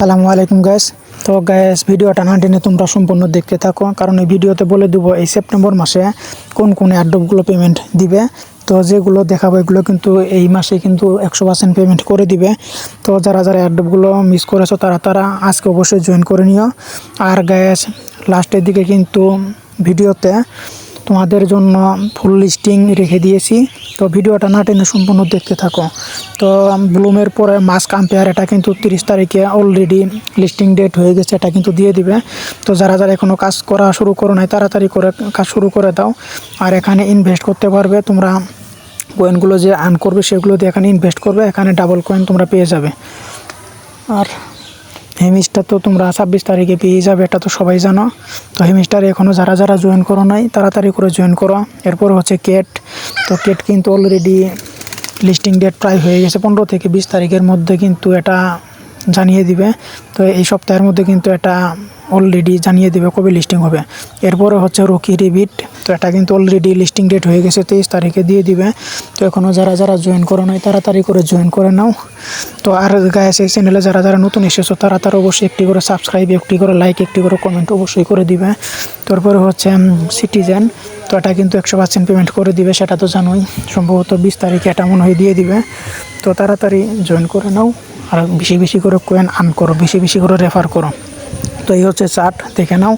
আসসালামু আলাইকুম গাইস। তো গাইস, ভিডিওটা না টেনে তোমরা সম্পূর্ণ দেখতে থাকো, কারণ এই ভিডিওতে বলে দেবো এই সেপ্টেম্বর মাসে কোন কোন অ্যাড্রপগুলো পেমেন্ট দিবে। তো যেগুলো দেখাবো এগুলো কিন্তু এই মাসে কিন্তু 100% পেমেন্ট করে দিবে। তো যারা যারা অ্যাড্রপগুলো মিস করেছো তারা আজকে অবশ্যই জয়েন করে নিও। আর গাইস, লাস্টের দিকে কিন্তু ভিডিওতে তোমাদের জন্য ফুল লিস্টিং রেখে দিয়েছি। তো ভিডিওটা না টেনে সম্পূর্ণ দেখতে থাকো। তো ব্লুমের পরে মাস্ক আম্পেয়ার এটা কিন্তু 30 তারিখে অলরেডি লিস্টিং ডেট হয়ে গেছে, এটা কিন্তু দিয়ে দিবে। তো যারা যারা এখনও কাজ করা শুরু করো নাই তাড়াতাড়ি করে কাজ শুরু করে দাও। আর এখানে ইনভেস্ট করতে পারবে তোমরা, কয়েনগুলো যে আর্ন করবে সেগুলো দিয়ে এখানে ইনভেস্ট করবে, এখানে ডাবল কয়েন তোমরা পেয়ে যাবে। আর হেমিস্টার তো তোমরা 26 তারিখে পেয়ে যাবে, এটা তো সবাই জানো। তো হেমিস্টারে এখনও যারা যারা জয়েন করো নাই তাড়াতাড়ি করে জয়েন করো। এরপর হচ্ছে কেট। তো কেট কিন্তু অলরেডি লিস্টিং ডেট প্রায় হয়ে গেছে, 15 থেকে 20 তারিখের মধ্যে কিন্তু এটা জানিয়ে দিবে। তো এই সপ্তাহের মধ্যে কিন্তু এটা অলরেডি জানিয়ে দেবে কবে লিস্টিং হবে। এরপরে হচ্ছে রকি রিবিট। তো এটা কিন্তু অলরেডি লিস্টিং ডেট হয়ে গেছে, 23 তারিখে দিয়ে দিবে। তো এখনও যারা যারা জয়েন করো নাই তাড়াতাড়ি করে জয়েন করে নাও। তো আর গাইস, এই চ্যানেলে যারা যারা নতুন এসেছো তারা অবশ্যই একটি করে সাবস্ক্রাইব, একটি করে লাইক, একটি করে কমেন্ট অবশ্যই করে দিবে। তারপরে হচ্ছে সিটিজেন। তো এটা কিন্তু 100% পেমেন্ট করে দিবে, সেটা তো জানোই। সম্ভবত 20 তারিখে এটা মনে হয় দিয়ে দিবে। তো তাড়াতাড়ি জয়েন করে নাও। আর বেশি বেশি করে কয়েন আর্ন করো, বেশি বেশি করে রেফার করো। তো এই হচ্ছে চার্ট, দেখে নাও।